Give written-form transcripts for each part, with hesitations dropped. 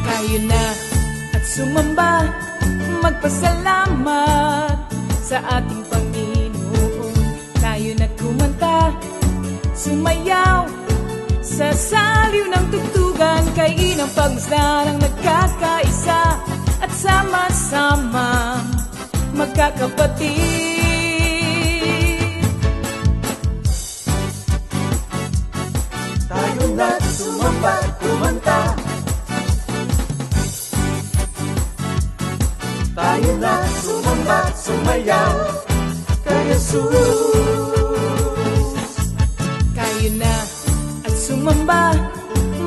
Tayo na at sumamba, magpasalamat sa ating Panginoon. Tayo na't kumanta, sumayaw sa saliw ng tugtugan, kay inang pagmasdan ang nagkakaisa at sama-sama magkakapatid. Tayo na't sumamba, kumanta. Tayo na sumamba, sumayaw kay Jesus. Tayo na at sumamba,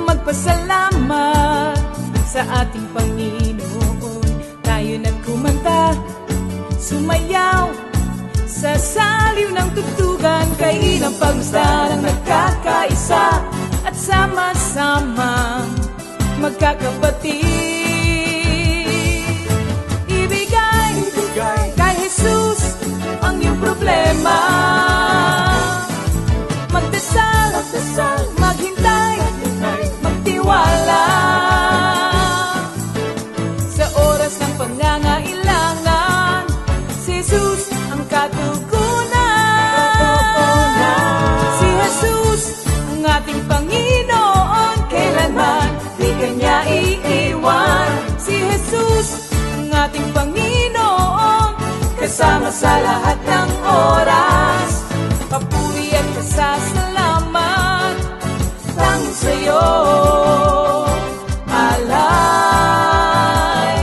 magpasalamat sa ating Panginoon. Tayo na't kumanta, sumayaw sa saliw ng tugtugan, kay inang pagmasdan ang nagkakaisa at sama-sama magkakapatid. Kay Jesus ang iyong problema, magdasal, maghintay, magtiwala. Sa oras ng pangangailangan, si Jesus ang katugunan. Si Jesus ang ating Panginoon, kailanman di kanya iiwan. Si Jesus ang ating Panginoon, kasama sa lahat ng oras. Papuri at pasasalamat tanging sa'yo, alay.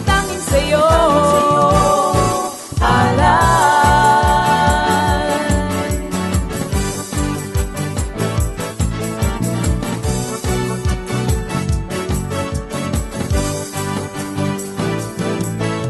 Tanging sa'yo, alay.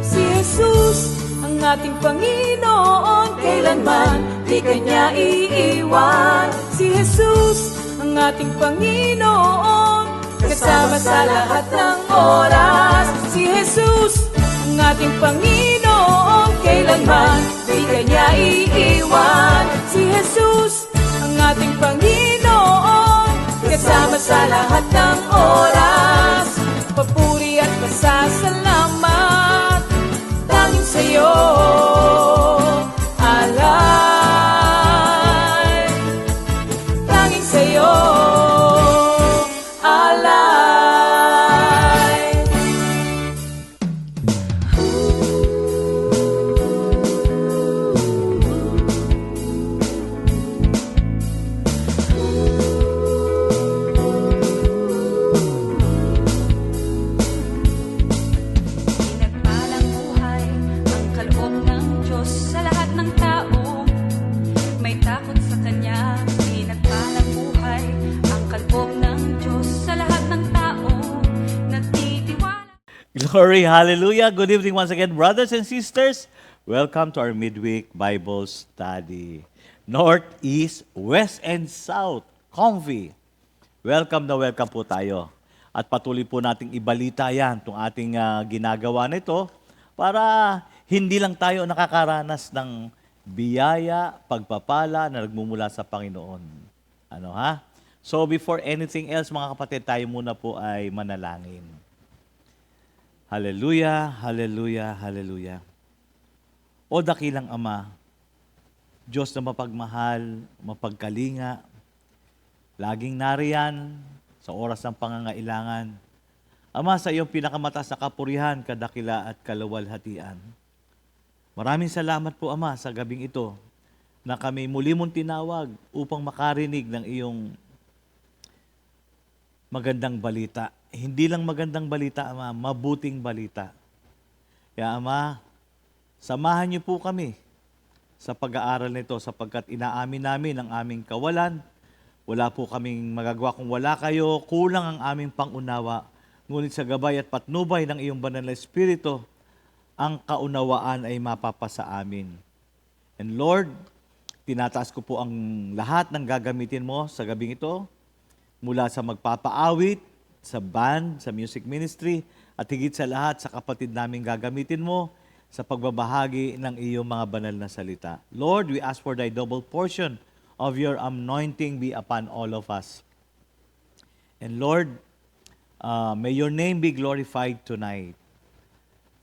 Si Jesus ang ating Panginoon, kailanman di kanya iiwan. Si Jesus ang ating Panginoon, kasama sa lahat ng oras. Si Jesus ang ating Panginoon, kailanman di kanya iiwan. Si Jesus ang ating Panginoon, kasama sa lahat ng oras. Papuri at pasasalamat tanging sa'yo, alay. Tanging sa'yo, alay. Pinagpalang buhay ang kaloob ng Diyos sa lahat ng tao. May takot sa Kanya. Pinagpalang buhay ang kaloob ng Diyos sa lahat ng tao. Nagtitiwala. Glory, hallelujah. Good evening once again, brothers and sisters. Welcome to our midweek Bible study. North, East, West, and South. Comfy. Welcome na welcome po tayo. At patuloy po nating ibalita yan, itong ating ginagawa nito, para hindi lang tayo nakakaranas ng biyaya, pagpapala na nagmumula sa Panginoon. Ano ha? So before anything else, mga kapatid, tayo muna po ay manalangin. Hallelujah, hallelujah, hallelujah. O dakilang Ama, Diyos na mapagmahal, mapagkalinga, laging nariyan sa oras ng pangangailangan. Ama, sa iyong pinakamataas na kapurihan, kadakila at kalawalhatian. Maraming salamat po, Ama, sa gabing ito na kami muli mong tinawag upang makarinig ng iyong magandang balita. Hindi lang magandang balita, Ama, mabuting balita. Kaya, Ama, samahan niyo po kami sa pag-aaral nito sapagkat inaamin namin ang aming kawalan. Wala po kaming magagawa kung wala kayo, kulang ang aming pangunawa. Ngunit sa gabay at patnubay ng iyong banal na Espiritu, ang kaunawaan ay mapapasa amin. And Lord, Tinataas ko po ang lahat ng gagamitin mo sa gabing ito, mula sa magpapaawit, sa band, sa music ministry, at higit sa lahat sa kapatid naming gagamitin mo sa pagbabahagi ng iyong mga banal na salita. Lord, we ask for thy double portion of your anointing be upon all of us. And Lord, may your name be glorified tonight.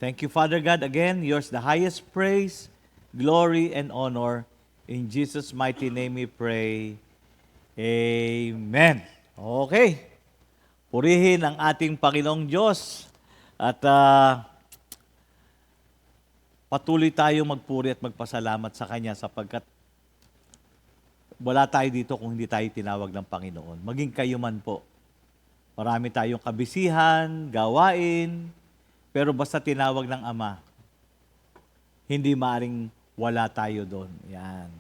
Thank you, Father God. Again, yours the highest praise, glory, and honor. In Jesus' mighty name we pray. Amen. Okay. Purihin ang ating Panginoong Diyos. At patuloy tayong magpuri at magpasalamat sa Kanya sapagkat wala tayo dito kung hindi tayo tinawag ng Panginoon. Maging kayo man po. Marami tayong kabisihan, gawain, pero basta tinawag ng Ama, hindi maaring wala tayo doon. Yan.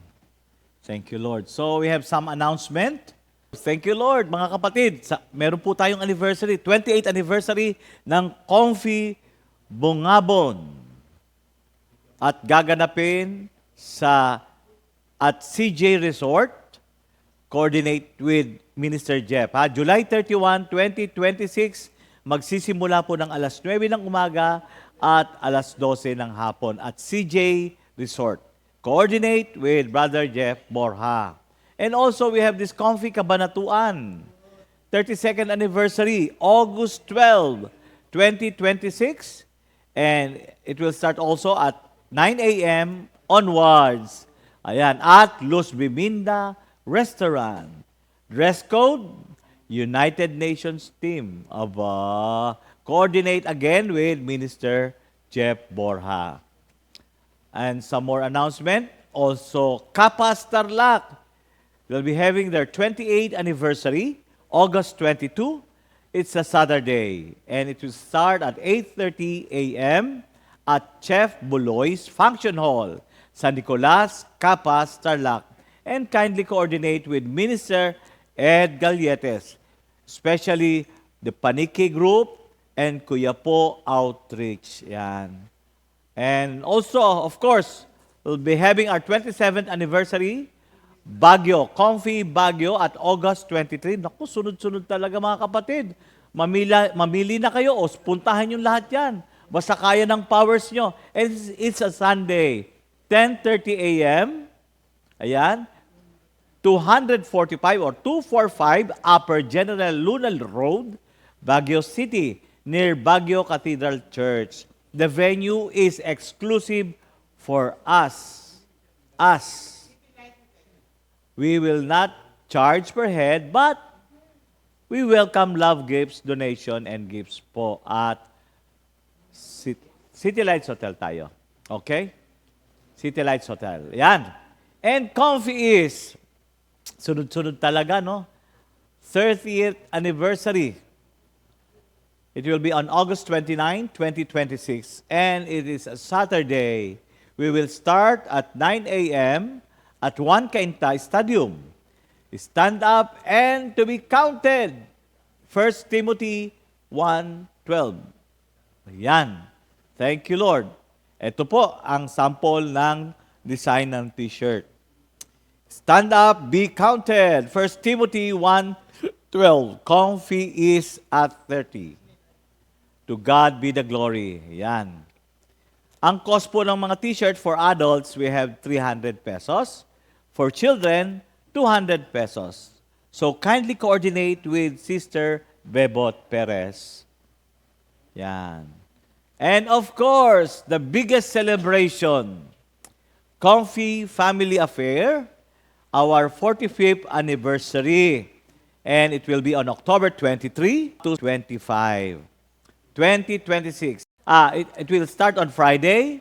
Thank you, Lord. So, we have some announcement. Thank you, Lord. Mga kapatid, meron po tayong anniversary, 28th anniversary ng Comfy Bungabon. At gaganapin at CJ Resort, coordinate with Minister Jeff. July 31, 2026, magsisimula po ng alas 9 ng umaga at alas 12 ng hapon at CJ Resort. Coordinate with Brother Jeff Borja. And also, we have this Comfy Kabanatuan, 32nd anniversary, August 12, 2026. And it will start also at 9 a.m. onwards. Ayan, at Luz Biminda Restaurant. Dress code, United Nations team. Coordinate again with Minister Jeff Borja. And some more announcement. Also, Kapas Tarlac will be having their 28th anniversary, August 22. It's a Saturday. And it will start at 8:30 a.m. at Chef Buloy's Function Hall, San Nicolas, Kapas, Tarlac. And kindly coordinate with Minister Ed Galletes, especially the Paniki Group and Kuya Po Outreach. Yan. And also, of course, we'll be having our 27th anniversary, Baguio, Comfy Baguio at August 23. Naku, sunod-sunod talaga mga kapatid. Mamili na kayo o puntahan yung lahat yan. Basta kaya ng powers nyo. And it's a Sunday, 10:30 a.m. Ayan. 245 or 245 Upper General Lunal Road, Baguio City, near Baguio Cathedral Church. The venue is exclusive for us. We will not charge per head, but we welcome love gifts, donation, and gifts po at City Lights Hotel tayo. Okay? City Lights Hotel. Yan. And Comfy is, sunod-sunod talaga, no? 30th anniversary. It will be on August 29, 2026, and it is a Saturday. We will start at 9 a.m. at Juan Cainta Stadium. Stand up and to be counted. 1 Timothy 1:12. Ayan. Thank you, Lord. Ito po ang sample ng design ng t-shirt. Stand up, be counted. 1 Timothy 1:12. Comfy is at 30. To God be the glory. Yan. Ang cost po ng mga t-shirt for adults, we have 300 pesos. For children, 200 pesos. So kindly coordinate with Sister Bebot Perez. Yan. And of course, the biggest celebration, Comfy Family Affair, our 45th anniversary. And it will be on October 23 to 25. 2026. It will start on Friday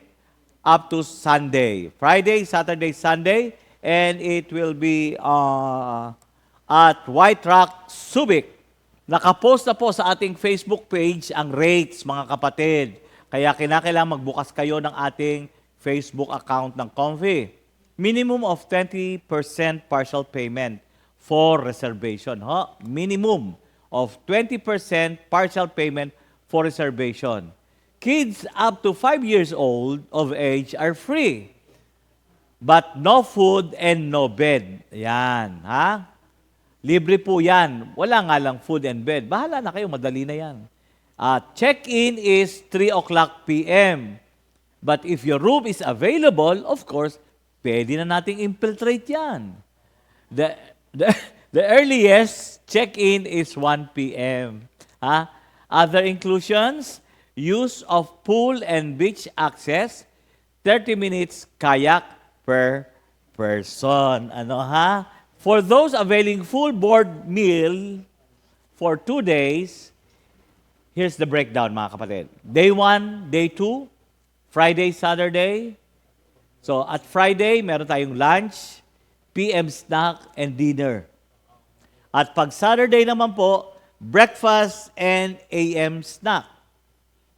up to Sunday. Friday, Saturday, Sunday, and it will be at White Rock, Subic. Nakapost na po sa ating Facebook page ang rates, mga kapatid. Kaya kinakailangan magbukas kayo ng ating Facebook account ng Comfy. Minimum of 20% partial payment for reservation. Minimum of 20% partial payment for reservation. Kids up to 5 years old of age are free. but no food and no bed. Yan, ha? Libre po yan. Wala nga lang food and bed. Bahala na kayo, madali na yan. Check-in is 3 o'clock p.m. But if your room is available, of course, pwede na nating infiltrate yan. The earliest check-in is 1 p.m. Other inclusions, use of pool and beach access, 30 minutes kayak per person. For those availing full board meal for 2 days, here's the breakdown, mga kapatid. Day 1, day 2, Friday, Saturday. So at Friday, meron tayong lunch, PM snack, and dinner. At pag Saturday naman po, breakfast and AM snack.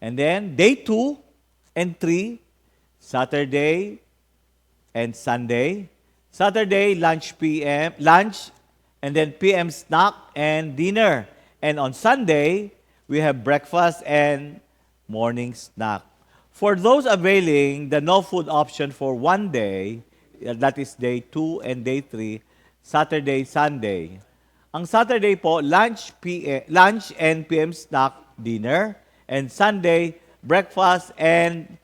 And then day 2 and 3, Saturday and Sunday. Saturday, lunch, and then PM snack and dinner. And on Sunday, we have breakfast and morning snack. For those availing the no food option for 1 day, that is day 2 and day 3, Saturday, Sunday. Ang Saturday po, lunch and PM snack, dinner. And Sunday, breakfast and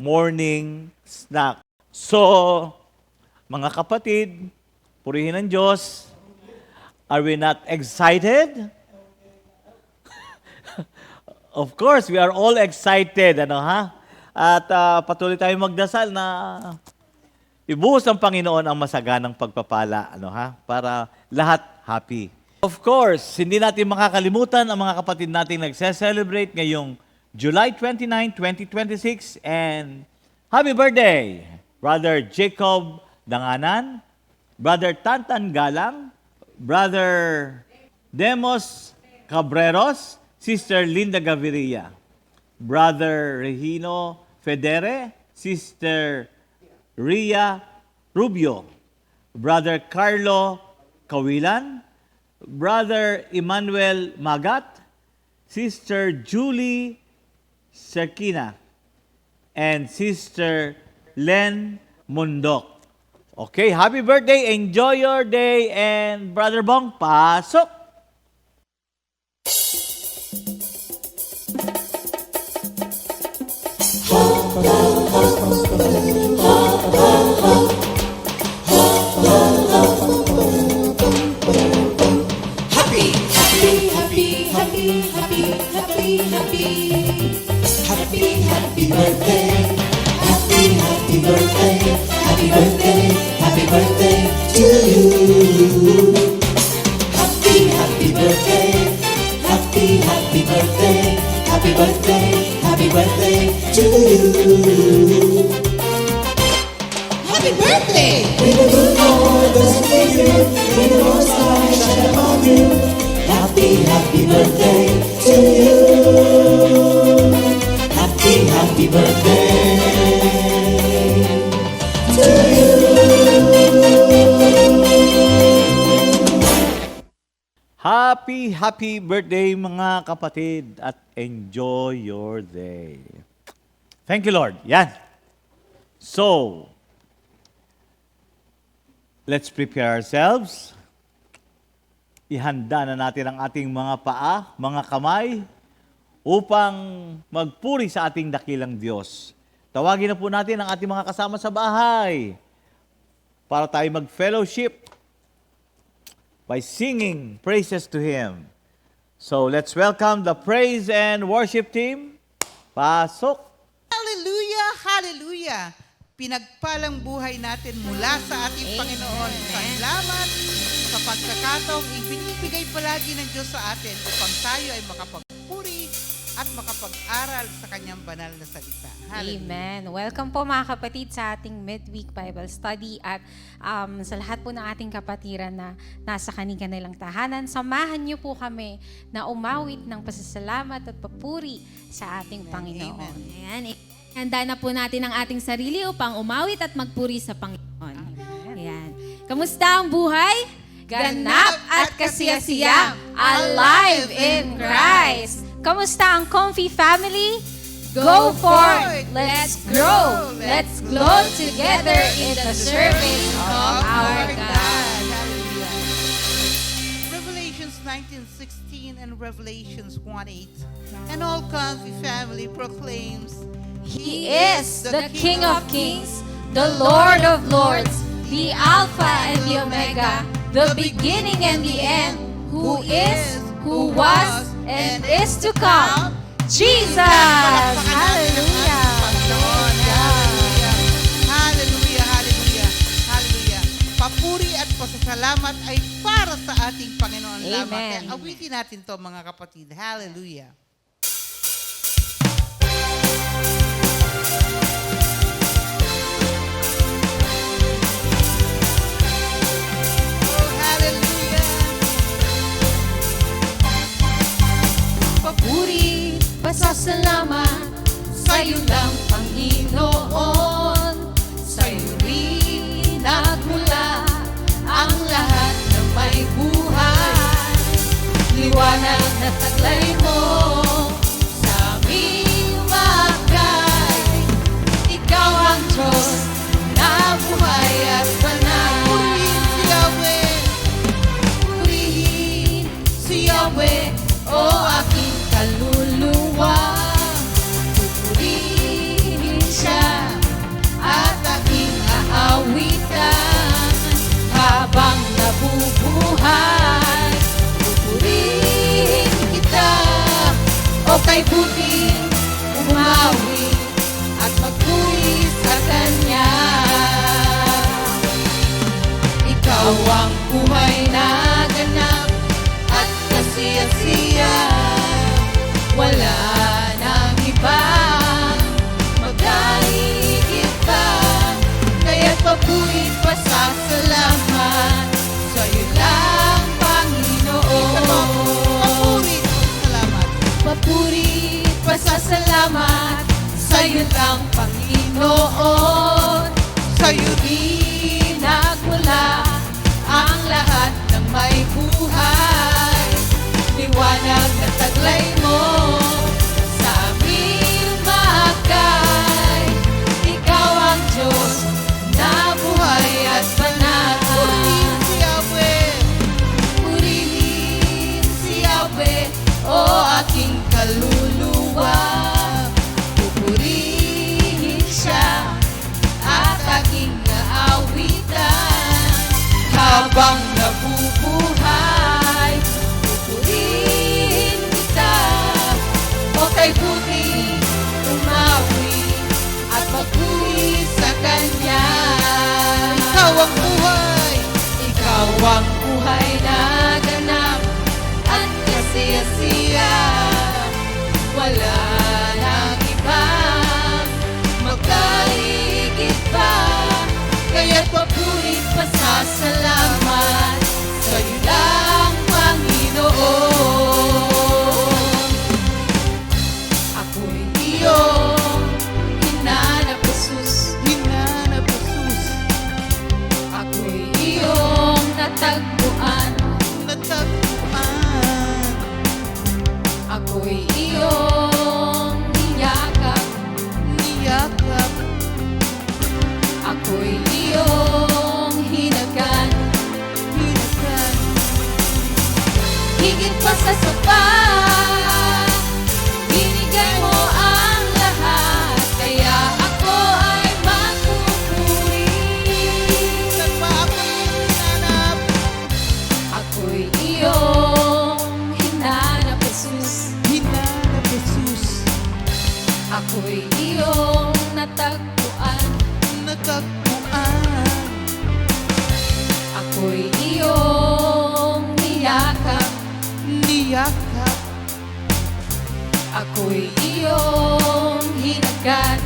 morning snack. So, mga kapatid, purihin ang Diyos. Are we not excited? Of course, we are all excited. At patuloy tayong magdasal na ibuhos ng Panginoon ang masaganang pagpapala. Para lahat happy. Of course, hindi natin makakalimutan ang mga kapatid nating nagse-celebrate ngayong July 29, 2026. And happy birthday, Brother Jacob Danganan, Brother Tantan Galang, Brother Demos Cabreros, Sister Linda Gaviria, Brother Regino Federe, Sister Ria Rubio, Brother Carlo Kawilan, Brother Emmanuel Magat, Sister Julie Serkina, and Sister Len Mundok. Okay, happy birthday, enjoy your day, and Brother Bong, pasok! Happy birthday, happy birthday, happy birthday, happy birthday to you. Happy birthday, happy birthday, happy birthday, happy birthday to you. Happy birthday! May the good Lord bless you, may the Lord's light shine upon you. Happy birthday to you. Happy birthday to you. Happy birthday mga kapatid at enjoy your day. Thank you, Lord. Yan. So, let's prepare ourselves. Ihanda na natin ang ating mga paa, mga kamay, upang magpuri sa ating dakilang Diyos. Tawagin na po natin ang ating mga kasama sa bahay para tayo mag-fellowship by singing praises to Him. So let's welcome the praise and worship team. Pasok! Hallelujah! Hallelujah! Pinagpalang buhay natin mula sa ating Panginoon. Salamat sa pagkakataong ibinibigay palagi ng Diyos sa atin upang tayo ay makapagpuri at makapag-aral sa kanyang banal na salita. Hallelujah. Amen. Welcome po mga kapatid sa ating midweek Bible study at sa lahat po ng ating kapatiran na nasa kanilang tahanan, samahan niyo po kami na umawit ng pasasalamat at papuri sa ating Panginoon. Amen. Ayan. Handa na po natin ang ating sarili upang umawit at magpuri sa Panginoon. Ayan. Kamusta ang buhay? Ganap at kasiyasiyang alive in Christ. Kamusta ang Comfy family? go forth. Let's grow. Let's glow together in the service of our God. Hallelujah. Revelations 19:16 and Revelations 1:8. And all Comfy family proclaims, He is the King of Kings, the Lord of Lords, the Alpha and the Omega, the beginning and the end, who is, who was, and is to come, Jesus! Hallelujah! Hallelujah! Hallelujah! Hallelujah! Hallelujah! Papuri at pasasalamat ay para sa ating Panginoon lamang. Amen. Kaya awitin natin to mga kapatid. Hallelujah! Oh, hallelujah! Papuri, pasasalamat, sa'yo lang Panginoon. Sa'yo rin nagmula ang lahat ng may buhay. Liwanag na taglay mo sa aming umaakay. Ikaw ang Diyos na buhay at banal. Purihin si Yahweh! Purihin si Yahweh, o aking kaluluwa. Pupurihin siya at aking aawitan. Habang nabubuhay, pupurihin kita. O kay buting umawi at magpuri sa Kanya. Ikaw ang buhay na ganap at kasiya-siya. Wala nang iba magkahigit pa. Kaya't papuri pasasalamat sa'yo lang, Panginoon. Papuri at salamat. Papuri pasasalamat sa'yo lang, Panginoon. Sa'yo rin nagmula ang lahat ng may buhay. Liwanag na taglay mo sa aming umaakay. Ikaw ang Diyos na buhay at banal. Purihin si Yahweh! Purihin si Yahweh, o aking kaluluwa. Pupurihin siya at aking naawitan. Habang nabubuhay, pupurihin kita. O kay buti umawi at magpuri sa Kanya. Ikaw ang buhay! Ikaw ang buhay na ganap at kasiya-siya. Wala nang iba magkahigit pa. Kaya't papuri pasasalamat sa'yo lang, Panginoon. Ako'y iyong hinanap, Jesus. Hinanap Jesus! Ako'y iyong natagpuan. Natagpuan! Ako'y iyong niyakap. Niyakap! Ako'y iyong hinagan. Hinagan! Higit pa sa sapat, binigay mo ang lahat. Kaya ako ay magpupuri. Saan pa ako'y hinanap? Ako'y iyong hinanap, Jesus. Hinanap Jesus! Ako'y iyong natagpuan. Natagpuan! Ako'y iyong niyakap. Niyakap! Ako'y iyong hinagan.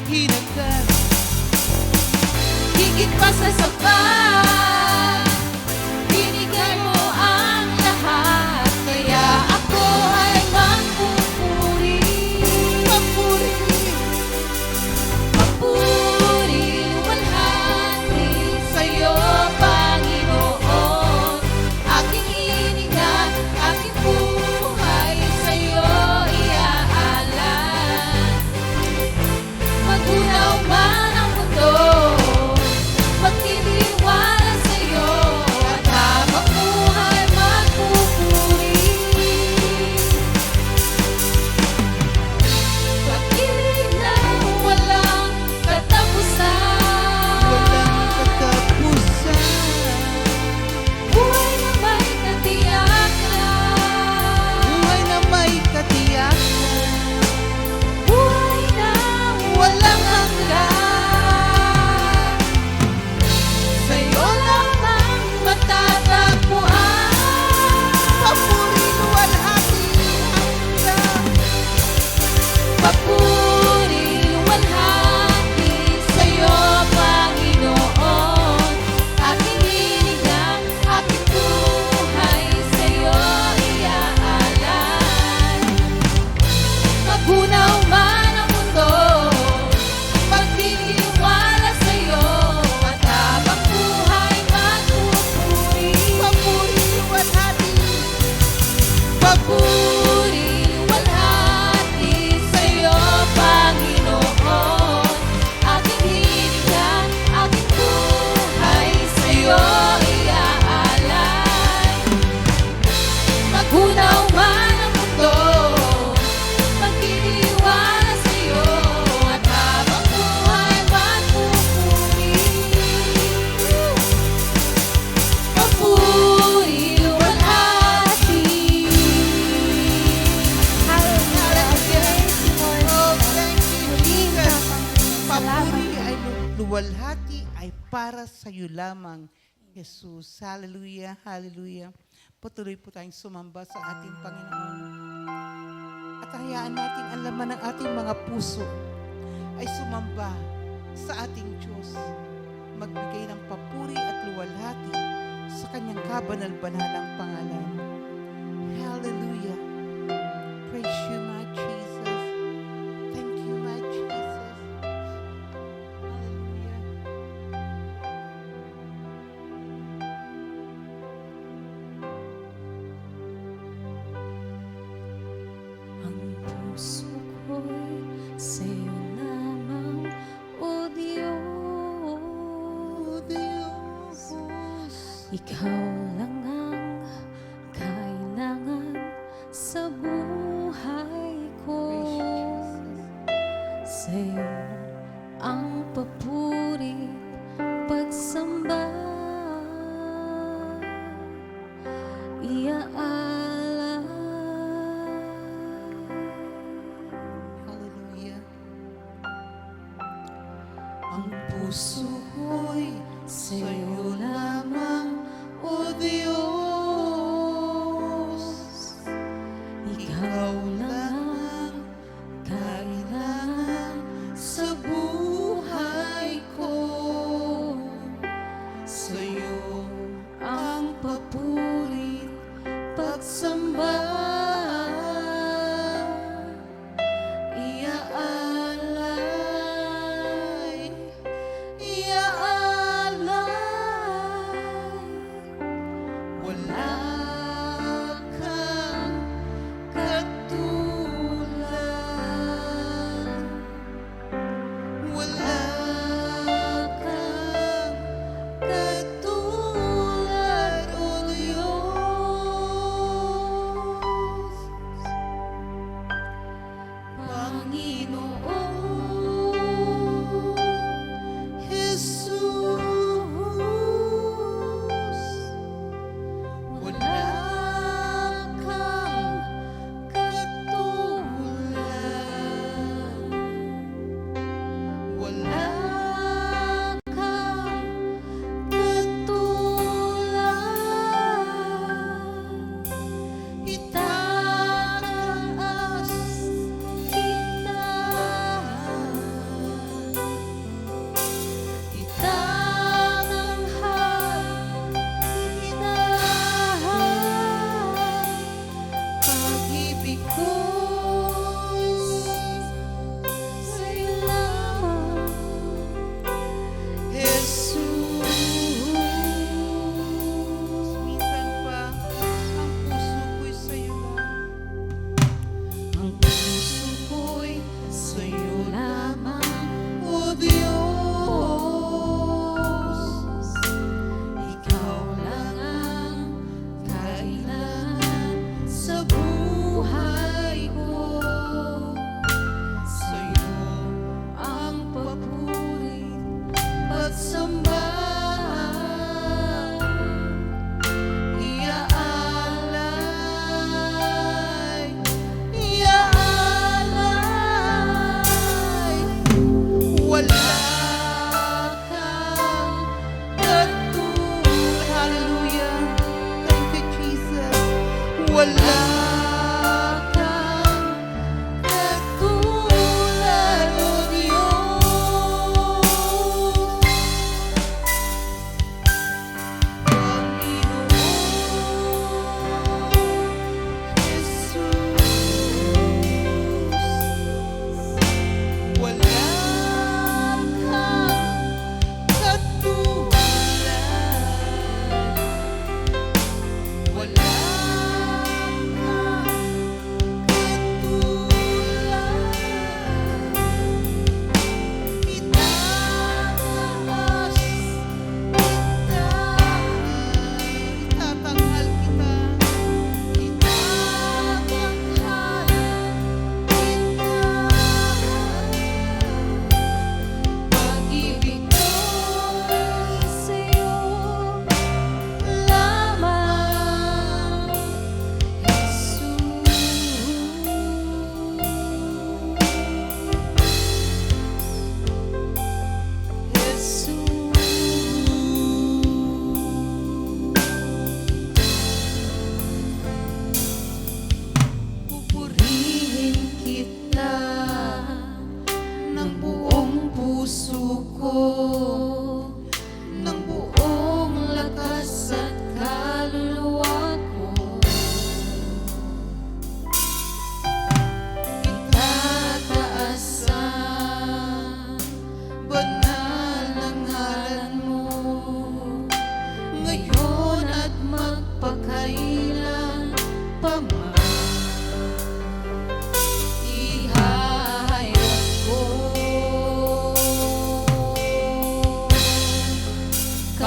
Hinagan! Higit pa sa sapat, binigay mo ang lahat. Kaya ako ay magpupuri. Papuri! Papuri, luwalhati sa'yo, Panginoon. Aking hininga, aking buhay sa'yo iaalay. luwalhati ay para sa iyo lamang, Jesus. Hallelujah, hallelujah. Patuloy po tayong sumamba sa ating Panginoon. At hayaan natin ang laman ng ating mga puso ay sumamba sa ating Diyos. Magbigay ng papuri at luwalhati sa kanyang kabanal-banalang pangalan. Hallelujah. Praise you, my Jesus. Thank you, my Jesus. Hallelujah. Ang puso ko'y sa'yo lamang, O Diyos. Ikaw lang ang kailangan sa buhay ko. Sa'yo ang papuri, pagsamba, Hallelujah. Ang puso ko'y sa'yo lamang, O Diyos. Ikaw lang ang kailangan sa buhay ko. Sa'yo ang papuri, pagsamba, iaalay, wala kang katulad. Wala kang katulad, O Diyos. Panginoon.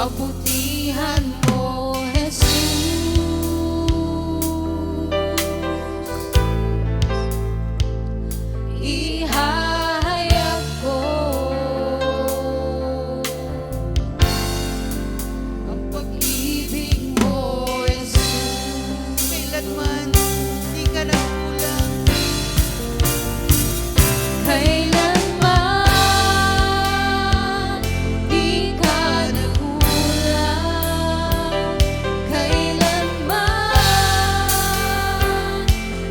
kabutihan mo, Jesus. Ihahayag ko ang pag-ibig mo, Jesus. Kailanman di ka nagkulang. Kailanman di ka nagkulang. Kailanman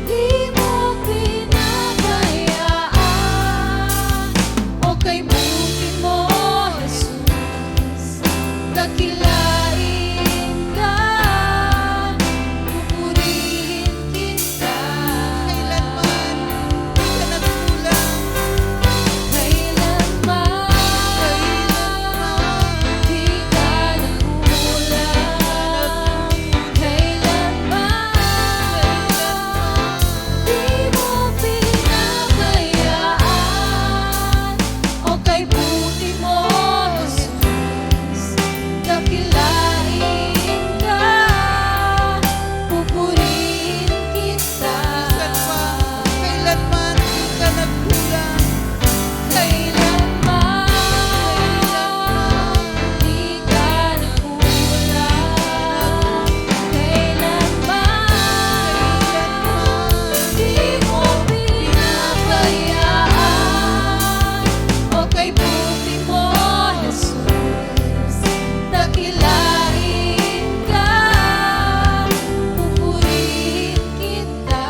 di mo pinapayaan. O kay buti mo, Jesus, dakilain ka, pupurihin kita. Kailanman di ka nagkulang. Kailanman di ka nagkulang. Kailanman di mo pinapayaan. O kay buti mo, Jesus, dakilain ka, pupurihin kita. Kailanman di ka nagkulang. Kailanman di ka nagkulang. Kailanman di mo pinapayaan. O kay buti mo, Jesus, dakilain ka, pupurihin kita.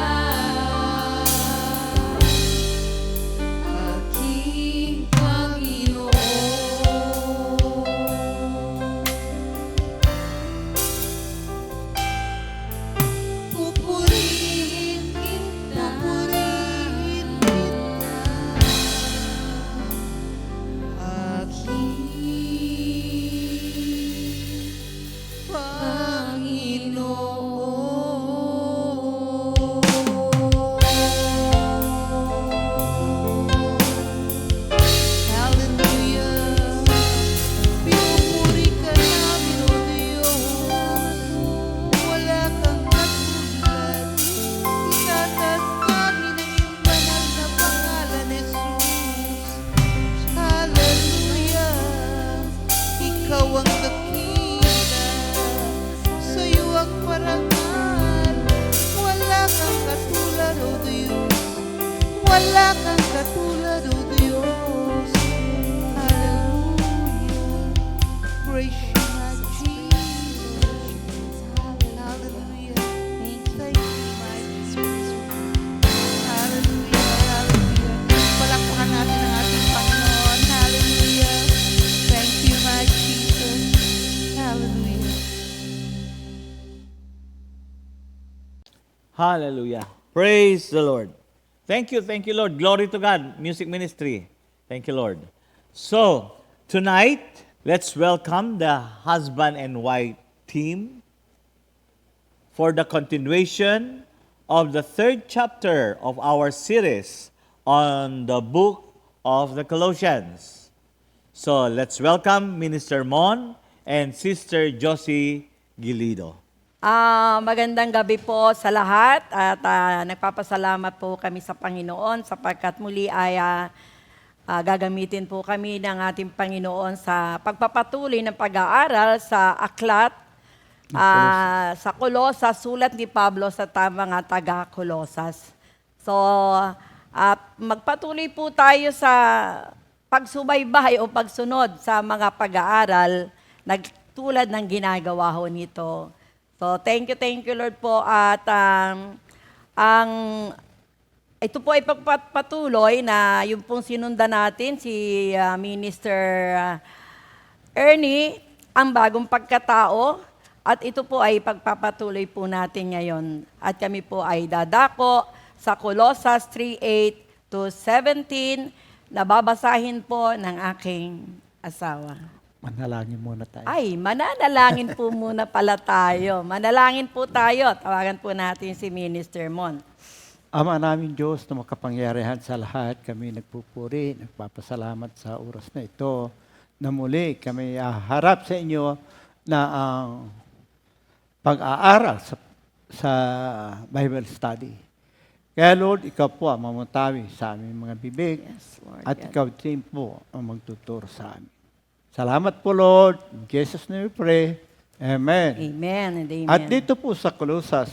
Aking Panginoon, pupurihin kita. Aking Panginoon. Hallelujah. Pinupuri ka namin, O Diyos. Wala kang katulad. Itataas namin ang iyong banal na pangalan, Jesus. Hallelujah. Ikaw ang dakila. Sa'yo ang parangal. Wala kang katulad, O Diyos. Wala kang katulad, O Diyos. Hallelujah. Praise you, my Jesus. Hallelujah. Thank you, my Jesus. Hallelujah. Hallelujah. Palakpakan natin ang ating Panginoon. Hallelujah. Thank you, my Jesus. Hallelujah. Hallelujah. Praise the Lord. Thank you, Lord. Glory to God. Music ministry. Thank you, Lord. So, tonight, let's welcome the husband and wife team for the continuation of the third chapter of our series on the book of the Colossians. So, let's welcome Minister Mon and Sister Josie Gilido. Magandang gabi po sa lahat at nagpapasalamat po kami sa Panginoon sapagkat muli ay gagamitin po kami ng ating Panginoon sa pagpapatuloy ng pag-aaral sa aklat sa Kolosas, sulat ni Pablo sa mga taga-Kolosas. So, magpatuloy po tayo sa pagsubaybay o pagsunod sa mga pag-aaral tulad ng ginagawa ho nito. So, thank you Lord po. At ito po ay pagpatuloy na yung pong sinundan natin, si Minister Ernie, ang bagong pagkatao. At ito po ay pagpapatuloy po natin ngayon. At kami po ay dadako sa Colossus 3:8 to 17, na babasahin po ng aking asawa. Manalangin muna tayo. Ay, mananalangin po muna pala tayo. Manalangin po tayo. Tawagan po natin si Minister Mon. Ama namin Diyos na makapangyarihan sa lahat, kami nagpupuri, nagpapasalamat sa oras na ito na muli kami harap sa inyo na ang pag-aaral sa Bible study. Kaya Lord, ikaw po ang mamutawi sa aming mga bibig Yes, Lord. at God. ikaw din po ang magtuturo sa amin. Salamat po Lord. In Jesus' name we pray. Amen. Amen and amen. At dito po sa Colosas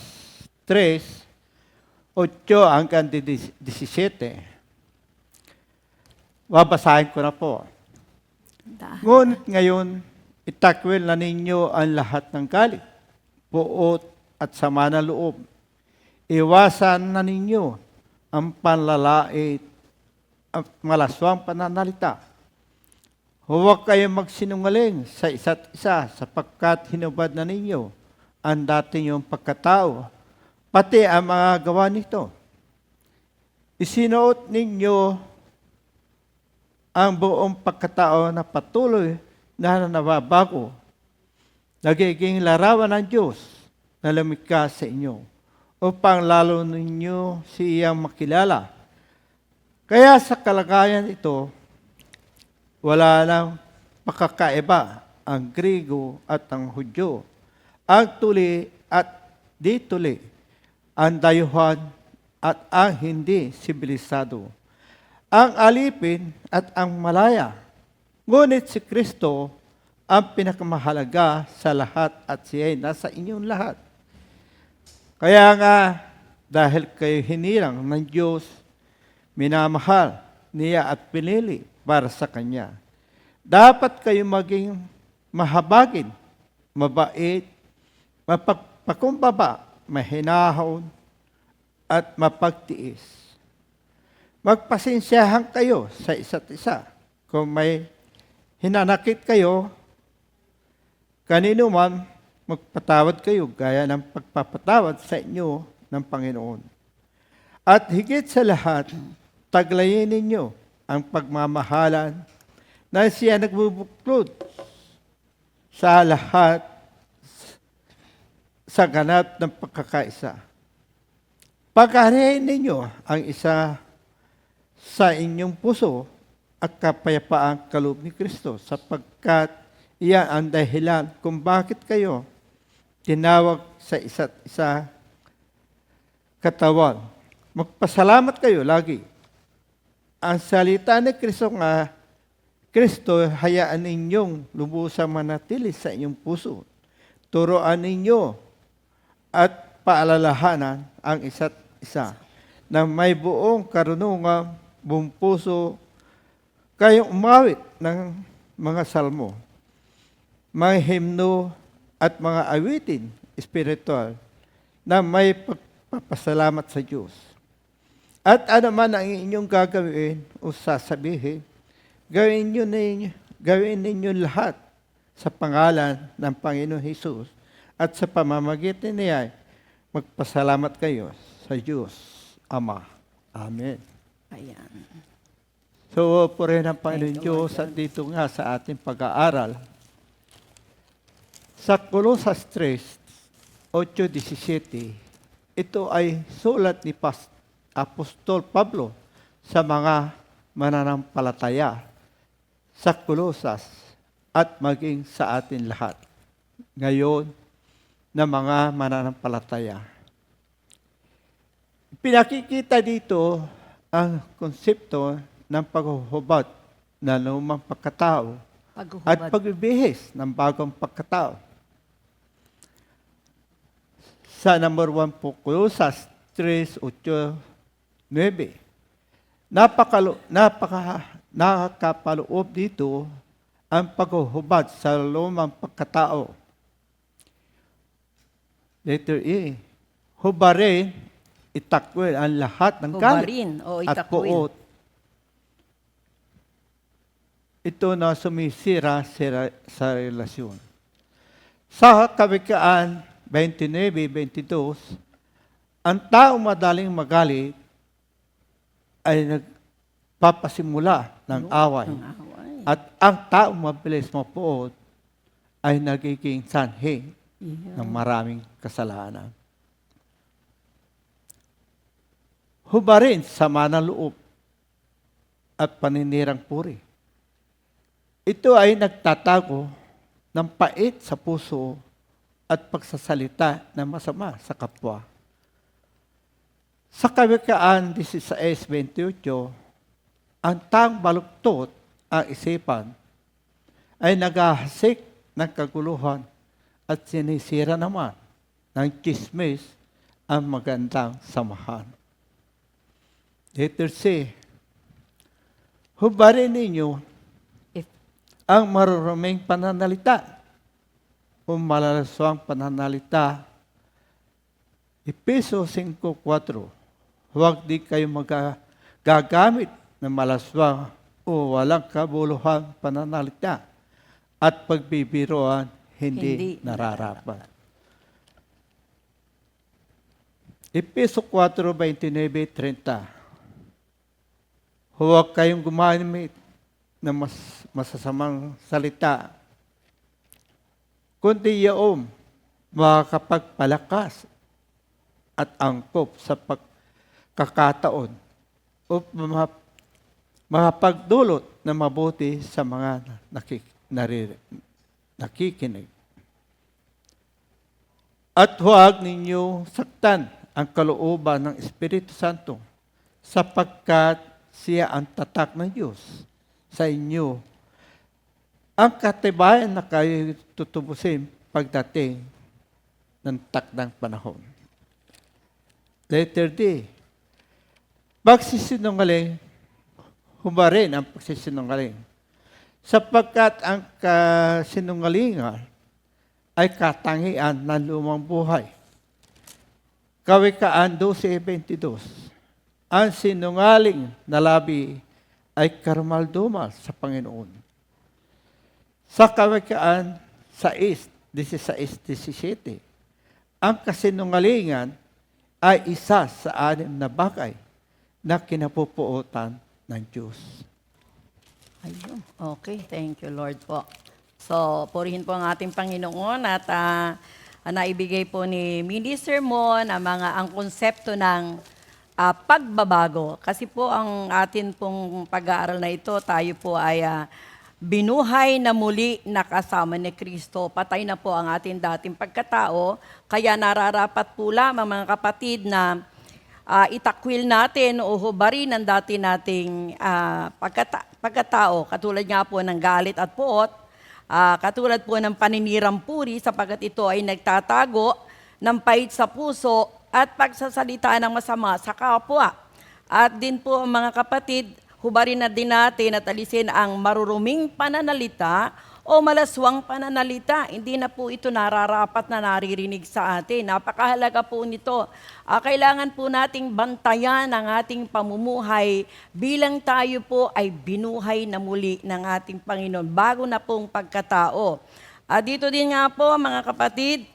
3, 8 hanggang 17, babasahin ko na po. Dahan. Ngunit ngayon, itakwil na ninyo ang lahat ng galit, puot at sama na loob. Iwasan na ninyo ang panlalait at malaswang pananalita. Huwag kayong magsinungaling sa isa't isa sapagkat hinubad na ninyo ang dati niyong pagkatao, pati ang mga gawa nito. Isinuot ninyo ang buong pagkatao na patuloy na nababago, nagiging larawan ng Diyos na lumikha sa inyo, upang lalo ninyo siyang makilala. Kaya sa kalagayan ito, wala nang makakaiba ang Grigo at ang Hudyo, ang tuli at di tuli, ang dayuhan at ang hindi sibilisado, ang alipin at ang malaya. Ngunit si Kristo ang pinakamahalaga sa lahat at siya ay nasa inyong lahat. Kaya nga, dahil kayo hinirang ng Diyos, minamahal niya at pinili para sa Kanya. Dapat kayo maging mahabagin, mabait, mapagpakumbaba, mahinahon, at mapagtiis. Magpasensyahan kayo sa isa't isa. Kung may hinanakit kayo, kanino man, magpatawad kayo gaya ng pagpapatawad sa inyo ng Panginoon. At higit sa lahat, taglayin ninyo ang pagmamahalan na siya nagbubuklod sa lahat sa ganap ng pagkakaisa. Pagkarayin ninyo ang isa sa inyong puso at kapayapaang kaloob ni Kristo sapagkat iyan ang dahilan kung bakit kayo tinawag sa isa't isa katawan. Magpasalamat kayo lagi. Ang salita ni Kristo nga, Kristo, hayaan ninyong lubusang manatili sa inyong puso. Turuan ninyo at paalalahanan ang isa't isa na may buong karunungan, buong puso, kayong umawit ng mga salmo, mga himno at mga awitin espiritual na may pagpapasalamat sa Diyos. At ano man ang inyong gagawin o sasabihin, gawin ninyo lahat sa pangalan ng Panginoon Hesus at sa pamamagitan niya, magpasalamat kayo sa Diyos, Ama. Amen. Ayan. So, purihin ang Panginoon Thank you, Diyos Lord. at dito nga sa ating pag-aaral. Sa Colosas 3, 8-17, ito ay sulat ni Apostol Pablo sa mga mananampalataya sa Colosas at maging sa atin lahat ngayon na mga mananampalataya. Pinakikita dito ang konsepto ng paghuhubad na lumang pagkatao at pagbibihis ng bagong pagkatao. Sa number 1 po, Colosas 3, 8, 9. Nakakapaloob dito ang paghuhubad sa lumang pagkatao. Letter E. Hubarin, itakwil ang lahat ng Hubarin galit o at itakwil. puot. Ito na sumisira sa relasyon. Sa Kawikaan 29-22, ang taong madaling magalit ay nagpapasimula ng away. Ang away. At ang taong mabilis mapuot ay nagiging sanhi ng maraming kasalanan. Hubarin sama ng loob at paninirang puri. Ito ay nagtatago ng pait sa puso at pagsasalita ng masama sa kapwa. Sa Kawikaan 16:28, ang tang baluktot ang isipan ay naghahasik ng kaguluhan at sinisira naman ng chismis ang magandang samahan. Letter C, hubarin ninyo ang maruruming pananalita o malalaswang pananalita. Efeso 5:4, huwag di kayo gagamit ng malaswang o walang kabuluhang pananalita at pagbibiroan hindi nararapat. Efeso 4:29-30, huwag kayong gumamit ng masasamang salita, kundi yaong makakapagpalakas at angkop sa pagkakataon o makapagdulot na mabuti sa mga nakikinig. At huwag ninyo saktan ang kalooban ng Espiritu Santo sapagkat siya ang tatak ng Diyos sa inyo. Ang katibayan na kayo tutubusin pagdating ng takdang panahon. Letter D, pagsisinungaling, hubarin ang pagsisinungaling. Sapagkat ang kasinungalingan ay katangian ng lumang buhay. Kawikaan 12:22, ang sinungaling na labi ay karumaldumal sa Panginoon. Sa Kawikaan 6:16-17, ang kasinungalingan ay isa sa 6 na bagay na kinapupuotan ng Diyos. Ayun. Okay, thank you Lord po. So, purihin po ang ating Panginoon at naibigay po ni Minister Mon ang konsepto ng pagbabago. Kasi po ang atin pong pag-aaral na ito, tayo po ay binuhay na muli na kasama ni Kristo. Patay na po ang ating dating pagkatao, kaya nararapat po lamang mga kapatid na itakwil natin o hubarin ang dati nating pagkatao. Katulad nga po ng galit at puot, katulad po ng paninirang puri sapagkat ito ay nagtatago ng pait sa puso at pagsasalita ng masama sa kapwa. At din po mga kapatid, hubarin na din natin at alisin ang maruruming pananalita o malaswang pananalita. Hindi na po ito nararapat na naririnig sa atin. Napakahalaga po nito. Kailangan po nating bantayan ang ating pamumuhay bilang tayo po ay binuhay na muli ng ating Panginoon bago na pong pagkatao. Dito din nga po mga kapatid,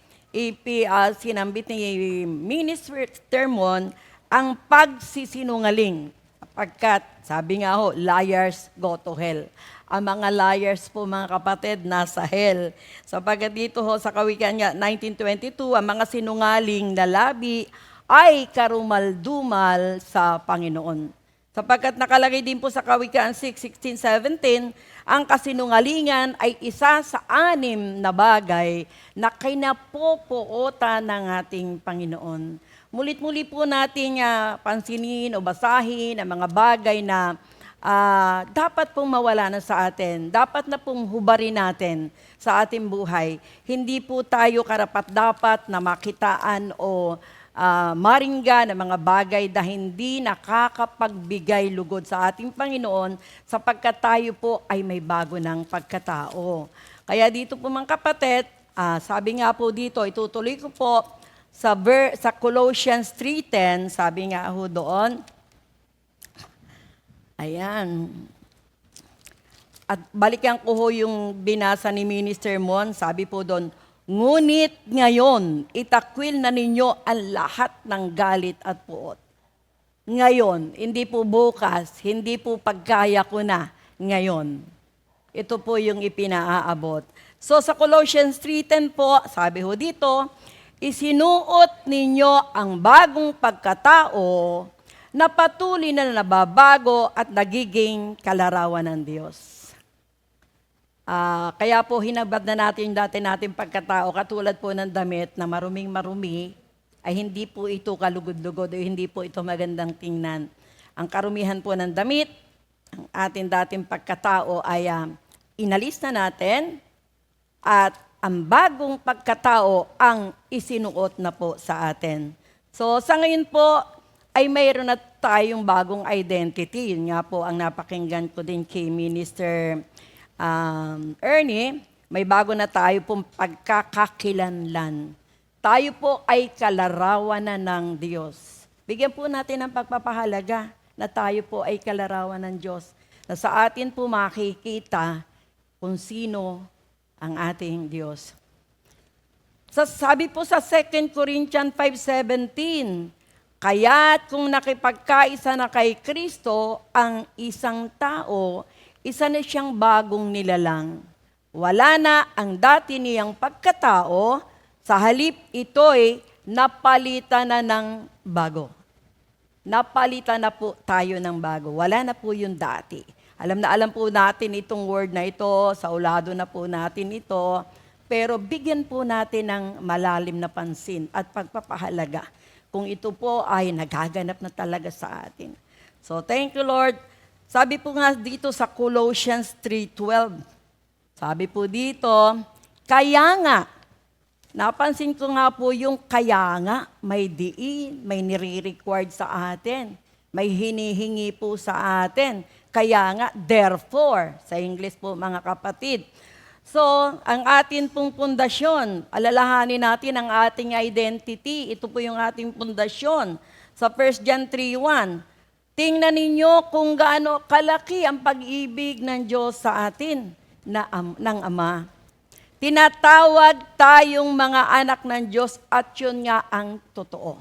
sinambit ni Minister Mon ang pagsisinungaling. Pagkat, sabi nga ho, liars go to hell. Ang mga liars po mga kapatid, nasa hell. Sapagkat dito ho sa Kawikaan nga 19:22, ang mga sinungaling na labi ay karumaldumal sa Panginoon. Sapagkat nakalagay din po sa Kawikaan 6:16-17, ang kasinungalingan ay isa sa 6 na bagay na kinapupuotan ng ating Panginoon. Mulit-muli po natin pansinin o basahin ang mga bagay na dapat pong mawala na sa atin. Dapat na pong hubarin natin sa ating buhay. Hindi po tayo karapat-dapat na makitaan o maringgan ng mga bagay na hindi nakakapagbigay lugod sa ating Panginoon sapagkat tayo po ay may bago ng pagkatao. Kaya dito po mga kapatid, sabi nga po dito, itutuloy ko po, sa Colossians 3:10, sabi nga ho doon, ayan, at balikan ko ho yung binasa ni Minister Mon, sabi po doon, ngunit ngayon, itakwil na ninyo ang lahat ng galit at puot. Ngayon, hindi po bukas, hindi po pagkaya ko na, ngayon. Ito po yung ipinaaabot. So sa Colossians 3:10 po, sabi ho dito, isinuot ninyo ang bagong pagkatao na patuloy na nababago at nagiging kalarawan ng Diyos. Kaya po hinabad na natin yung dati nating pagkatao, katulad po ng damit na maruming-marumi, ay hindi po ito kalugod-lugod o hindi po ito magandang tingnan. Ang karumihan po ng damit, ang ating dating pagkatao ay inalis na natin at ang bagong pagkatao ang isinuot na po sa atin. So sa ngayon po ay mayroon na tayong bagong identity. Yun nga po ang napakinggan ko din kay Minister Ernie. May bago na tayo pong pagkakakilanlan. Tayo po ay kalarawan na ng Diyos. Bigyan po natin ng pagpapahalaga na tayo po ay kalarawan ng Diyos. Na sa atin po makikita kung sino ang ating Diyos. Sabi po sa 2 Corinthians 5:17, kaya't kung nakipagkaisa na kay Kristo ang isang tao, isa na siyang bagong nilalang. Wala na ang dati niyang pagkatao, sa halip ito'y napalitan na ng bago. Napalitan na po tayo ng bago. Wala na po yung dati. Alam po natin itong word na ito, saulado na po natin ito, pero bigyan po natin ng malalim na pansin at pagpapahalaga kung ito po ay nagaganap na talaga sa atin. So thank you Lord. Sabi po nga dito sa Colossians 3:12, sabi po dito, kaya nga, napansin ko nga po yung kaya nga, may diin, may nire-required sa atin, may hinihingi po sa atin. Kaya nga, therefore, sa English po mga kapatid. So, ang atin pong pundasyon, alalahanin natin ang ating identity. Ito po yung ating pundasyon. Sa 1 John 3:1, tingnan ninyo kung gaano kalaki ang pag-ibig ng Diyos sa atin, ng Ama. Tinatawag tayong mga anak ng Diyos at yun nga ang totoo.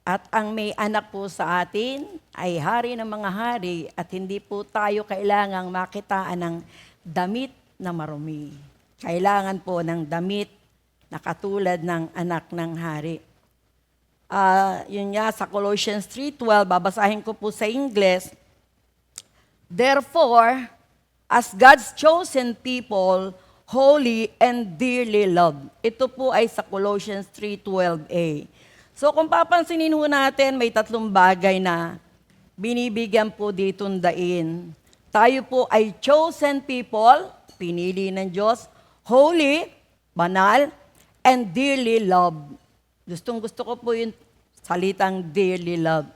At ang may anak po sa atin ay hari ng mga hari at hindi po tayo kailangang makitaan ng damit na marumi. Kailangan po ng damit na katulad ng anak ng hari. Yun nga sa Colossians 3:12, babasahin ko po sa English. Therefore, as God's chosen people, holy and dearly loved. Ito po ay sa Colossians 3:12a. So kung papansinin ho natin, may tatlong bagay na binibigyan po ditong dain. Tayo po ay chosen people, pinili ng Diyos, holy, banal, and dearly loved. Gustong-gusto ko po yung salitang dearly loved.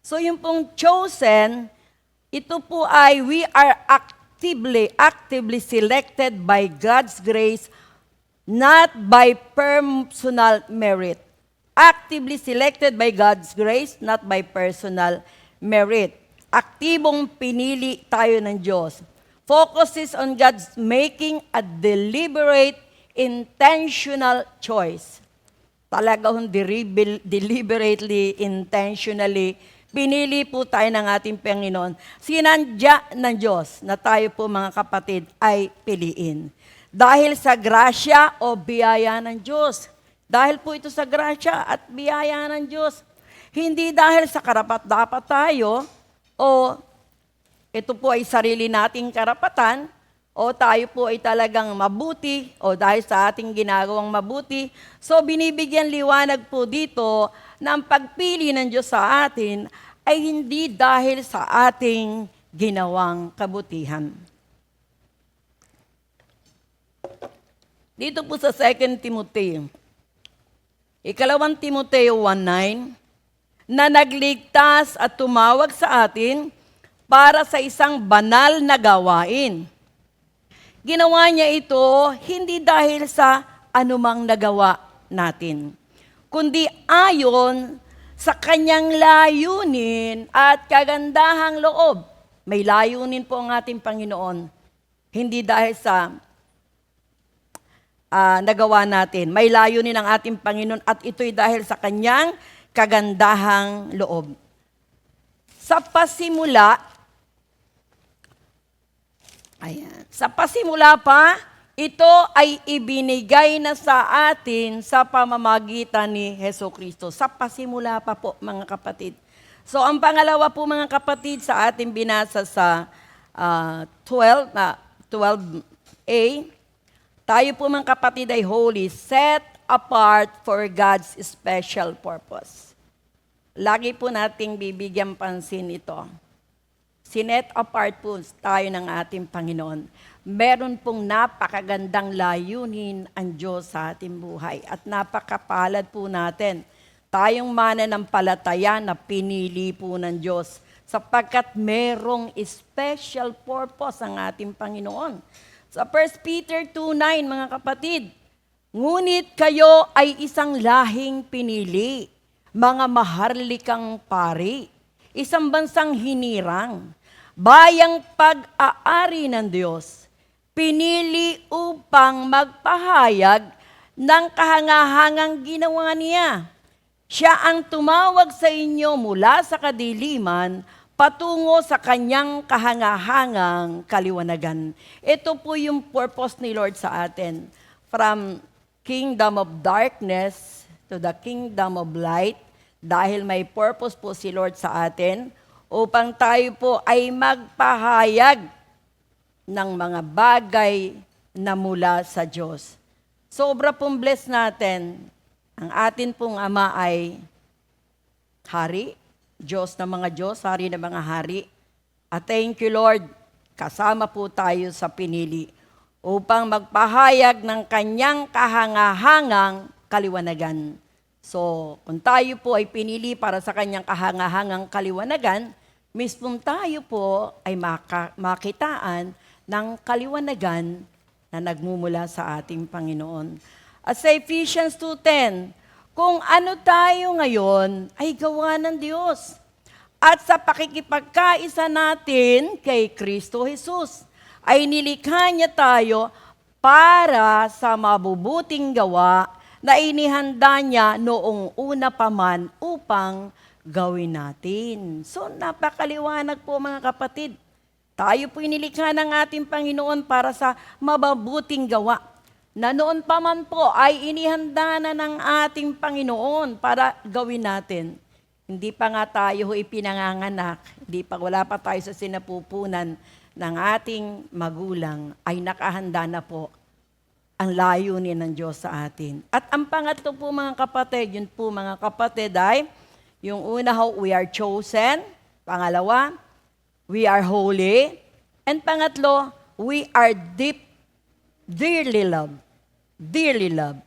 So yung pong chosen, ito po ay we are actively selected by God's grace, not by personal merit. Actively selected by God's grace, not by personal merit. Aktibong pinili tayo ng Diyos. Focuses on God's making a deliberate, intentional choice. Talagang deliberately, intentionally, pinili po tayo ng ating Panginoon. Sinadya ng Diyos na tayo po mga kapatid ay piliin. Dahil sa grasya o biyaya ng Diyos. Dahil po ito sa grasya at biyaya ng Diyos. Hindi dahil sa karapat-dapat tayo o ito po ay sarili nating karapatan o tayo po ay talagang mabuti o dahil sa ating ginagawang mabuti. So binibigyan liwanag po dito na ang pagpili ng Diyos sa atin ay hindi dahil sa ating ginawang kabutihan. Dito po sa 2 Timoteo, 2 Timoteo 1:9, na nagligtas at tumawag sa atin para sa isang banal na gawain. Ginawa niya ito hindi dahil sa anumang nagawa natin, kundi ayon sa kanyang layunin at kagandahang loob. May layunin po ang ating Panginoon, hindi dahil sa nagawa natin. May layunin ang ating Panginoon at ito'y dahil sa kanyang kagandahang loob. Sa pasimula pa, ito ay ibinigay na sa atin sa pamamagitan ni Hesukristo. Sa pasimula pa po, mga kapatid. So, ang pangalawa po, mga kapatid, sa ating binasa sa 12 A, tayo po mga kapatid ay holy, set apart for God's special purpose. Lagi po nating bibigyan pansin ito. Sinet apart po tayo ng ating Panginoon. Meron pong napakagandang layunin ang Diyos sa ating buhay. At napakapalad po natin. Tayong mananampalataya na pinili po ng Diyos sapagkat merong special purpose ang ating Panginoon. Sa 1 Peter 2:9, mga kapatid, ngunit kayo ay isang lahing pinili, mga maharlikang pari, isang bansang hinirang, bayang pag-aari ng Diyos, pinili upang magpahayag ng kahangahangang ginawa niya. Siya ang tumawag sa inyo mula sa kadiliman patungo sa kanyang kahangahangang kaliwanagan. Ito po yung purpose ni Lord sa atin. From kingdom of darkness to the kingdom of light. Dahil may purpose po si Lord sa atin upang tayo po ay magpahayag ng mga bagay na mula sa Diyos. Sobra pong bless natin. Ang atin pong Ama ay Hari, Diyos ng mga Diyos, Hari ng mga Hari. At thank you, Lord, kasama po tayo sa pinili upang magpahayag ng kanyang kahangahangang kaliwanagan. So, kung tayo po ay pinili para sa kanyang kahangahangang kaliwanagan, mismong tayo po ay makitaan ng kaliwanagan na nagmumula sa ating Panginoon. At sa Ephesians 2:10, kung ano tayo ngayon ay gawa ng Diyos. At sa pakikipagkaisa natin kay Kristo Jesus, ay nilikha niya tayo para sa mabubuting gawa na inihanda niya noong una pa man upang gawin natin. So napakaliwanag po mga kapatid. Tayo po inilikha ng ating Panginoon para sa mabubuting gawa na noon pa man po ay inihanda na ng ating Panginoon para gawin natin. Hindi pa nga tayo ipinanganganak, wala pa tayo sa sinapupunan ng ating magulang, ay nakahanda na po ang layunin ng Diyos sa atin. At ang pangatlo po mga kapatid, yun po mga kapatid ay, yung una ho, we are chosen. Pangalawa, we are holy. And pangatlo, we are dearly loved. Dearly loved.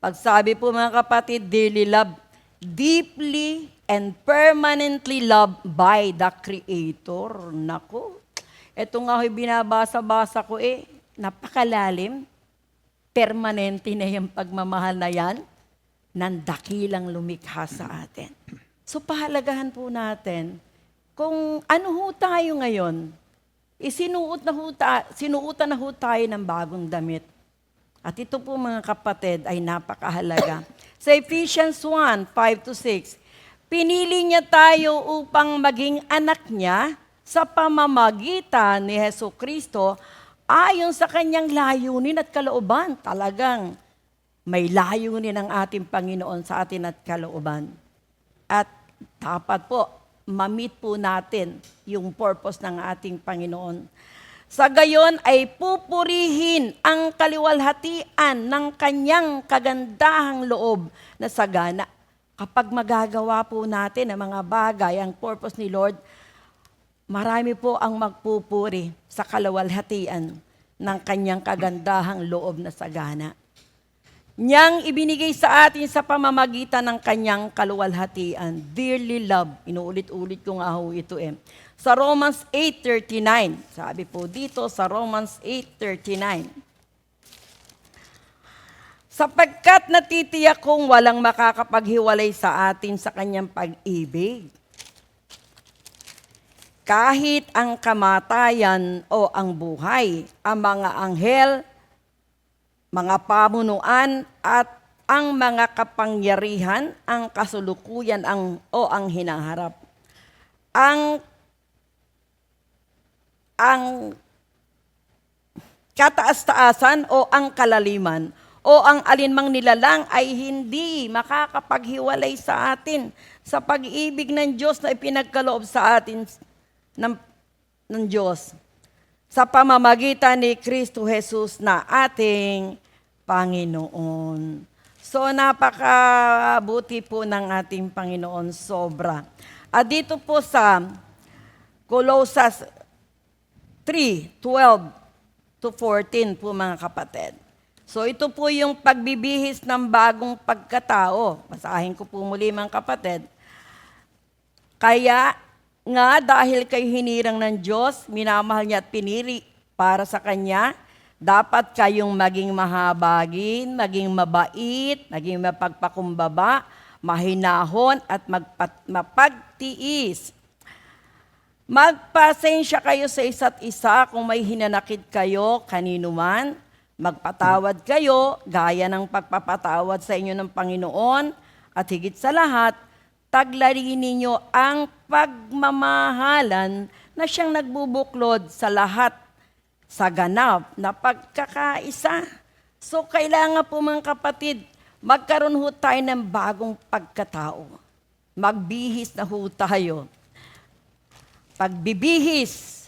Pag sabi po mga kapatid, dearly loved, deeply and permanently loved by the Creator. Naku, ito nga ho'y binabasa-basa ko napakalalim. Permanente na yung pagmamahal na yan ng dakilang lumikha sa atin. So pahalagahan po natin kung ano ho tayo ngayon. Sinuutan na ho tayo ng bagong damit. At ito po mga kapatid ay napakahalaga. Sa Ephesians 1:5-6, pinili niya tayo upang maging anak niya sa pamamagitan ni Jesucristo ayon sa kanyang layunin at kalooban. Talagang may layunin ng ating Panginoon sa atin at kalooban. At dapat po, ma-meet po natin yung purpose ng ating Panginoon. Sa gayon ay pupurihin ang kaliwalhatian ng kanyang kagandahang loob na sagana. Kapag magagawa po natin ang mga bagay, ang purpose ni Lord, marami po ang magpupuri sa kaliwalhatian ng kanyang kagandahang loob na sagana. Niyang ibinigay sa atin sa pamamagitan ng kanyang kaluwalhatian. Dearly loved. Inuulit-ulit ko nga ho ito Sa Romans 8:39, sabi po dito sa Romans 8:39, sapagkat natitiyak kong walang makakapaghiwalay sa atin sa kanyang pag-ibig. Kahit ang kamatayan o ang buhay, ang mga anghel, mga pamunuan at ang mga kapangyarihan, ang kasulukuyan ang hinaharap. Ang kataas-taasan o ang kalaliman o ang alinmang nilalang ay hindi makakapaghiwalay sa atin sa pag-ibig ng Diyos na ipinagkaloob sa atin ng Diyos. sa pamamagitan ni Kristo Jesus na ating Panginoon. So napakabuti po ng ating Panginoon sobra. At dito po sa Colossus 3:12 to 14 po mga kapatid. So ito po yung pagbibihis ng bagong pagkatao. Basahin ko po muli mga kapatid. Kaya nga dahil kayo hinirang ng Diyos, minamahal niya at pinili para sa Kanya, dapat kayong maging mahabagin, maging mabait, maging mapagpakumbaba, mahinahon at mapagtiis. Magpasensya kayo sa isa't isa kung may hinanakit kayo kanino man. Magpatawad kayo gaya ng pagpapatawad sa inyo ng Panginoon. At higit sa lahat, taglarin ninyo ang pagmamahalan na siyang nagbubuklod sa lahat sa ganap na pagkakaisa. So kailangan po mga kapatid, magkaroon ho tayo ng bagong pagkatao. Magbihis na ho tayo. Pagbibihis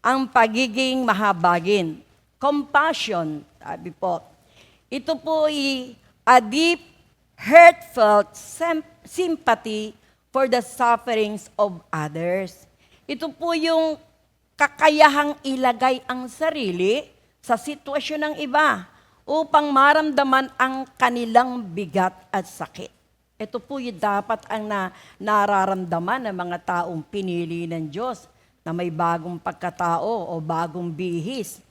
ang pagiging mahabagin. Compassion, sabi po. Ito po ay a deep, heartfelt sympathy for the sufferings of others. Ito po yung kakayahang ilagay ang sarili sa sitwasyon ng iba upang maramdaman ang kanilang bigat at sakit. Ito po yung dapat ang nararamdaman ng mga taong pinili ng Diyos na may bagong pagkatao o bagong bihis.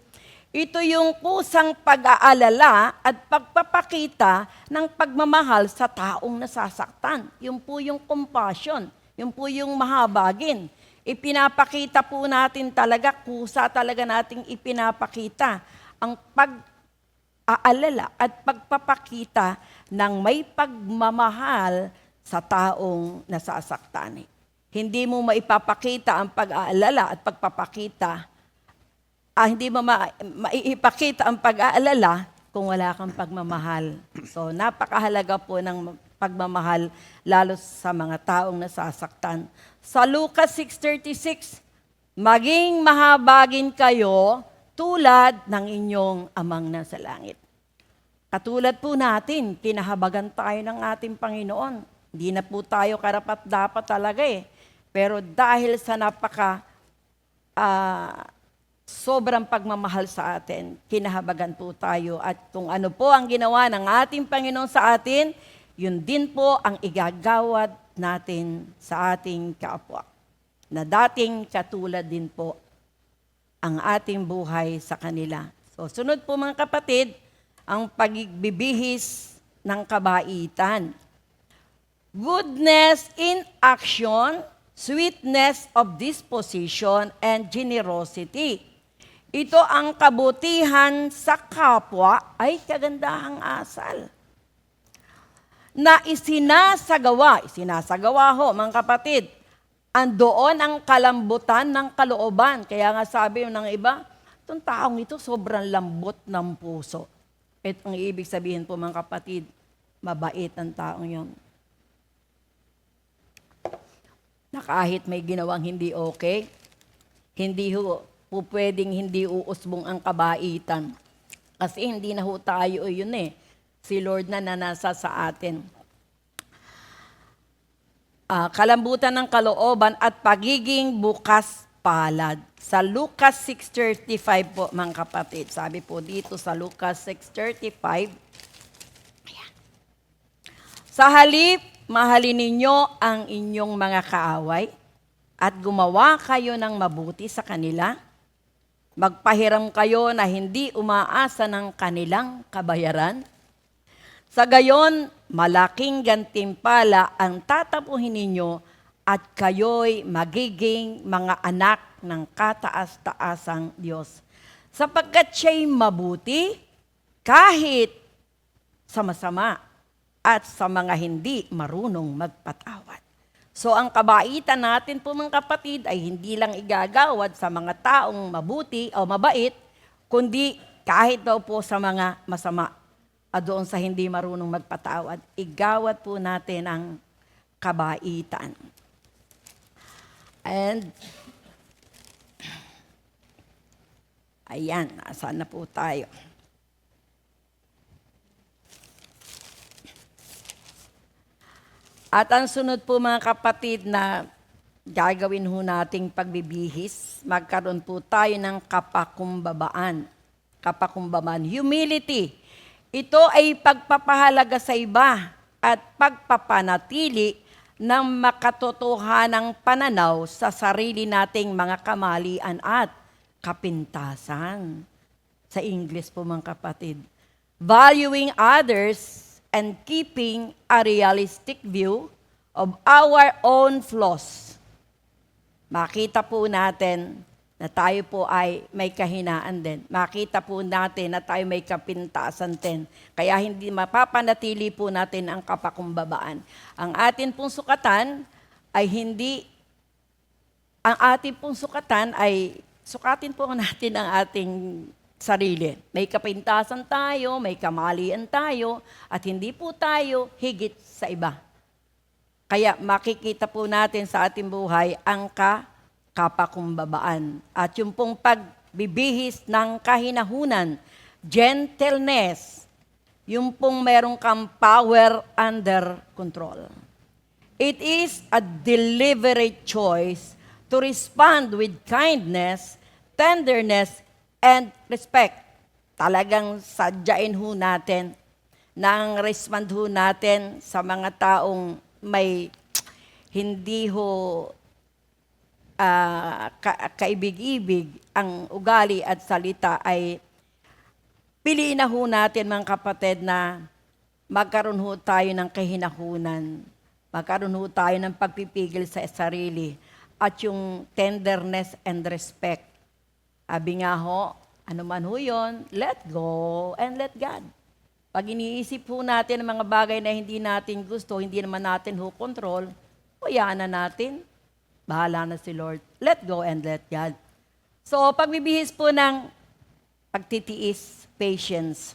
Ito yung kusang pag-aalala at pagpapakita ng pagmamahal sa taong nasasaktan. Yun po yung compassion. Yun po yung mahabagin. Ipinapakita po natin talaga, kusa talaga nating ipinapakita ang pag-aalala at pagpapakita ng may pagmamahal sa taong nasasaktan. Hindi mo maipapakita ang pag-aalala at pagpapakita hindi mo maipakita ang pag-aalala kung wala kang pagmamahal. So, napakahalaga po ng pagmamahal, lalo sa mga taong nasasaktan. Sa Lucas 6:36, maging mahabagin kayo tulad ng inyong amang nasa langit. Katulad po natin, kinahabagan tayo ng ating Panginoon. Hindi na po tayo karapat-dapat talaga eh. Pero dahil sa sobrang pagmamahal sa atin, kinahabagan po tayo. At kung ano po ang ginawa ng ating Panginoon sa atin, yun din po ang igagawad natin sa ating kapwa. Na dating katulad din po ang ating buhay sa kanila. So sunod po mga kapatid, ang pagbibihis ng kabaitan. Goodness in action, sweetness of disposition, and generosity. Ito ang kabutihan sa kapwa ay kagandahang asal. Na isinasagawa ho mga kapatid, andoon ang kalambutan ng kalooban. Kaya nga sabi ng iba, itong taong ito sobrang lambot ng puso. Ito ang ibig sabihin po mga kapatid, mabait ang taong yon. Na kahit may ginawang hindi okay, hindi ho po pwedeng hindi uusbong ang kabaitan. Kasi hindi na ho tayo yun eh. Si Lord na nasa sa atin. Kalambutan ng kalooban at pagiging bukas palad. Sa Lucas 6:35 po mga kapatid. Sabi po dito sa Lucas 6:35. Ayan. Sa halip, mahalin ninyo ang inyong mga kaaway at gumawa kayo ng mabuti sa kanila. Magpahiram kayo na hindi umaasa ng kanilang kabayaran. Sa gayon, malaking gantimpala ang tatapuhin ninyo at kayo'y magiging mga anak ng kataas-taasang Diyos. Sapagkat siya'y mabuti kahit sa masama at sa mga hindi marunong magpatawad. So ang kabaitan natin po mga kapatid ay hindi lang igagawad sa mga taong mabuti o mabait, kundi kahit daw po sa mga masama at doon sa hindi marunong magpatawad, igawad po natin ang kabaitan. And Ayan, nasaan na po tayo? At ang sunod po mga kapatid na gagawin ho nating pagbibihis, magkaroon po tayo ng kapakumbabaan. Kapakumbabaan, humility. Ito ay pagpapahalaga sa iba at pagpapanatili ng makatotohanang pananaw sa sarili nating mga kamalian at kapintasan. Sa English po mga kapatid. Valuing others and keeping a realistic view of our own flaws. Makita po natin na tayo po ay may kahinaan din. Makita po natin na tayo may kapintasan din. Kaya hindi mapapanatili po natin ang kapakumbabaan. Ang atin pong sukatan ay sukatin po natin ang ating sarili. May kapintasan tayo, may kamalian tayo, at hindi po tayo higit sa iba. Kaya makikita po natin sa ating buhay ang kapakumbabaan. At yung pong pagbibihis ng kahinahunan, gentleness, yung pong merong kang power under control. It is a deliberate choice to respond with kindness, tenderness, and respect. Talagang sadyain ho natin nang respond ho natin sa mga taong may hindi ho kaibig-ibig ang ugali at salita, ay piliin na ho natin mga kapatid na magkaroon ho tayo ng kahinahunan. Magkaroon ho tayo ng pagpipigil sa sarili at yung tenderness and respect. Sabi nga ho, ano man ho yun, let go and let God. Pag iniisip ho natin ang mga bagay na hindi natin gusto, hindi naman natin ho control, hayaan na natin. Bahala na si Lord. Let go and let God. So, pagbibihis po ng pagtitiis, patience.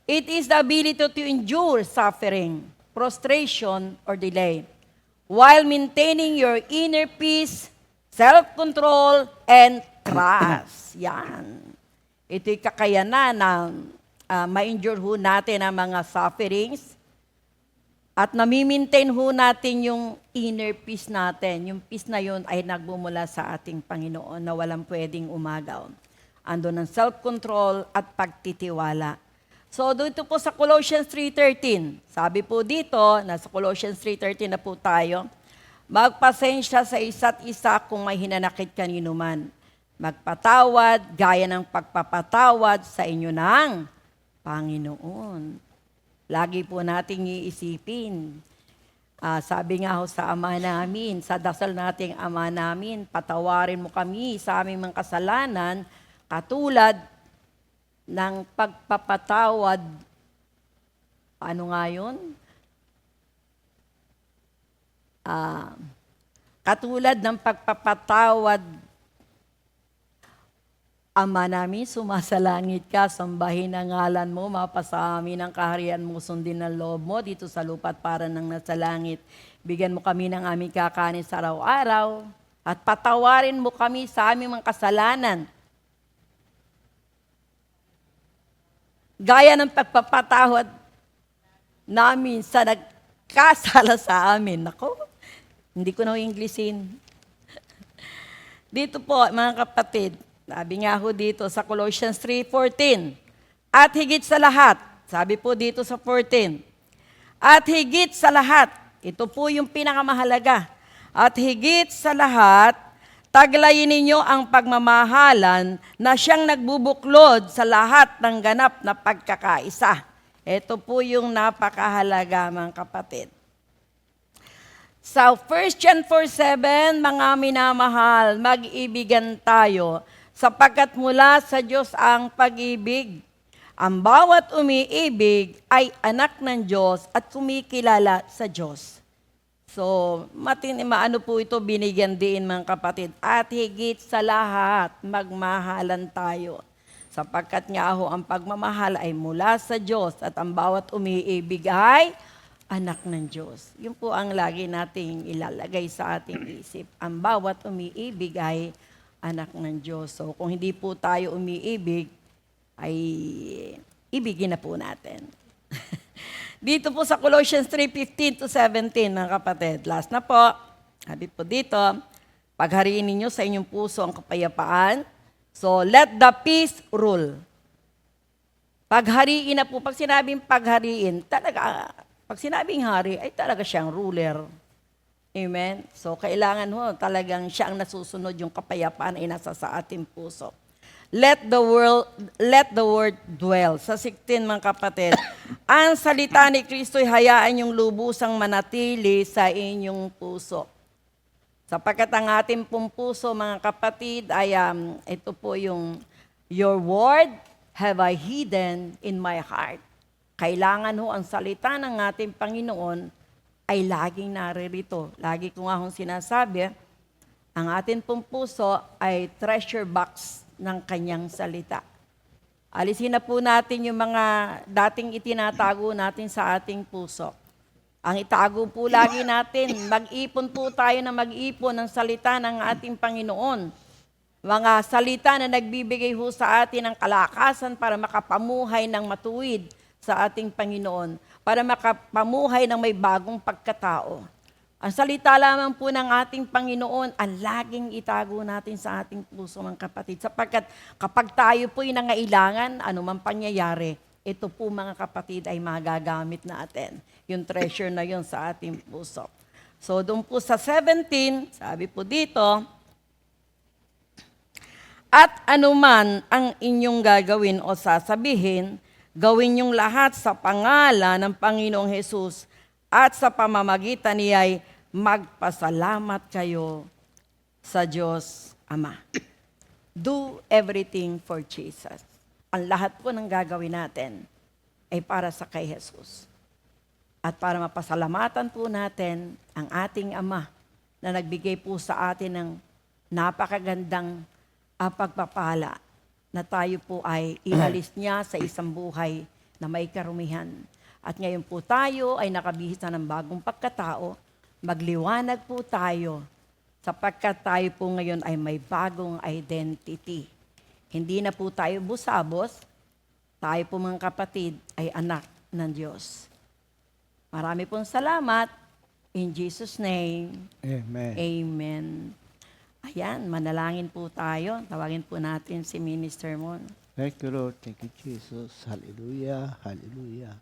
It is the ability to endure suffering, frustration, or delay, while maintaining your inner peace, self-control, and trust. Yan. Ito'y kakayanan na ma-endure ho natin ang mga sufferings at nami-maintain ho natin yung inner peace natin. Yung peace na yun ay nagbumula sa ating Panginoon na walang pwedeng umagaw. Ando ng self-control at pagtitiwala. So, dito po sa Colossians 3:13, sabi po dito, nasa Colossians 3:13 na po tayo, magpasensya sa isa't isa kung may hinanakit kanino man. Magpatawad gaya ng pagpapatawad sa inyo ng Panginoon. Lagi po nating iisipin. Sabi nga ho sa Ama namin, sa dasal nating Ama namin, patawarin mo kami sa aming mga kasalanan, katulad ng pagpapatawad. Ano nga yun? Katulad ng pagpapatawad, Ama namin, sumasalangit ka, sambahin ang ngalan mo, mapasa amin ang kaharian mo, sundin ang loob mo dito sa lupa at para nang nasa langit. Bigyan mo kami ng aming kakanin sa araw-araw at patawarin mo kami sa aming mga kasalanan. Gaya ng pagpapatawad namin sa nagkasala sa amin. Nako, hindi ko na Englishin. Dito po, mga kapatid, sabi nga ho dito sa Colossians 3:14, at higit sa lahat, sabi po dito sa 14, at higit sa lahat, ito po yung pinakamahalaga, at higit sa lahat, taglayin ninyo ang pagmamahalan na siyang nagbubuklod sa lahat ng ganap na pagkakaisa. Ito po yung napakahalaga, mga kapatid. Sa 1 John 4:7, mga minamahal, mag-ibigan tayo, sapagkat mula sa Diyos ang pag-ibig. Ang bawat umiibig ay anak ng Diyos at kumikilala sa Diyos. So, maano po ito, binigyan din mga kapatid. At higit sa lahat, magmahalan tayo. Sapagkat nga ho, ang pagmamahal ay mula sa Diyos at ang bawat umiibig ay anak ng Diyos. Yun po ang lagi nating ilalagay sa ating isip. Ang bawat umiibig ay anak ng Diyos. So kung hindi po tayo umiibig, ay ibigin na po natin. Dito po sa Colossians 3:15 to 17, mga kapatid. Last na po. Sabi po dito, paghariin ninyo sa inyong puso ang kapayapaan. So, let the peace rule. Paghariin na po. Pag sinabing paghariin, talaga, pag sinabing hari, ay talaga siyang ruler. Amen? So, kailangan ho, talagang siya ang nasusunod, yung kapayapaan ay nasa sa ating puso. Let the word dwell. Sa 16, mga kapatid, ang salita ni Kristo ay hayaan yung lubusang manatili sa inyong puso. Sapagkat ang ating pong puso, mga kapatid, ay ito po yung, your word have I hidden in my heart. Kailangan ho ang salita ng ating Panginoon ay laging naririto. Lagi ko nga hong sinasabi, ang ating pong puso ay treasure box ng kanyang salita. Alisin na po natin yung mga dating itinatago natin sa ating puso. Ang itago po lagi natin, mag-ipon po tayo na mag-ipon ng salita ng ating Panginoon. Mga salita na nagbibigay ho sa atin ng kalakasan para makapamuhay ng matuwid sa ating Panginoon, para makapamuhay ng may bagong pagkatao. Ang salita lamang po ng ating Panginoon ang laging itago natin sa ating puso, mga kapatid. Sapagkat kapag tayo po'y nangailangan, anumang pangyayari, ito po, mga kapatid, ay magagamit natin. Yung treasure na yun sa ating puso. So, doon po sa 17, sabi po dito, at anuman ang inyong gagawin o sasabihin, gawin yung lahat sa pangalan ng Panginoong Hesus at sa pamamagitan niya'y magpasalamat kayo sa Diyos Ama. Do everything for Jesus. Ang lahat po ng gagawin natin ay para sa kay Jesus. At para mapasalamatan po natin ang ating Ama na nagbigay po sa atin ng napakagandang pagpapala na tayo po ay inalis niya sa isang buhay na may karumihan. At ngayon po tayo ay nakabihis na ng bagong pagkatao, magliwanag po tayo sapagkat tayo po ngayon ay may bagong identity. Hindi na po tayo busabos, tayo po, mga kapatid, ay anak ng Diyos. Marami pong salamat. In Jesus' name, Amen. Amen. Ayan, manalangin po tayo. Tawagin po natin si Minister Mon. Thank you, Lord. Thank you, Jesus. Hallelujah. Hallelujah.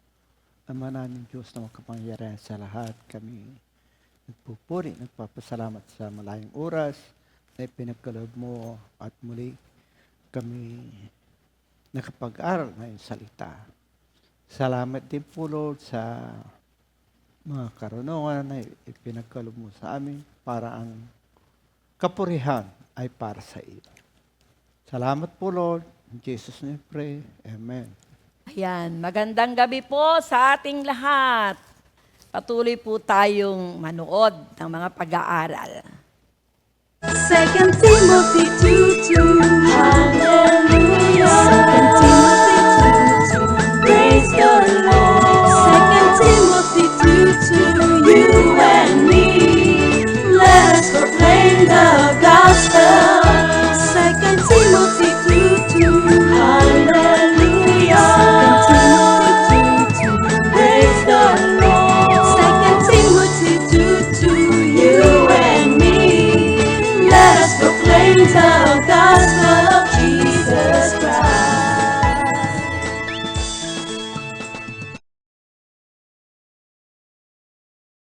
Ama namin Diyos na makapangyarihan sa lahat, kami nagpupuri, nagpapasalamat sa malayong oras na ipinagkaloob mo at muli kami nakapag-aral na yung salita. Salamat din po, Lord, sa mga karunungan na ipinagkaloob mo sa amin para ang kapurihan ay para sa iyo. Salamat po, Lord. In Jesus' name pray. Amen. Ayan, magandang gabi po sa ating lahat. Patuloy po tayong manood ng mga pag-aaral. 2 Timothy 2:2, hallelujah. 2 Timothy 2:2, praise the Lord. 2 Timothy 2:2, you and me, let us proclaim the gospel. 2 Timothy 2:2, hallelujah. 2 Timothy 2:2, praise the Lord. 2 Timothy 2:2, you and me, let us proclaim the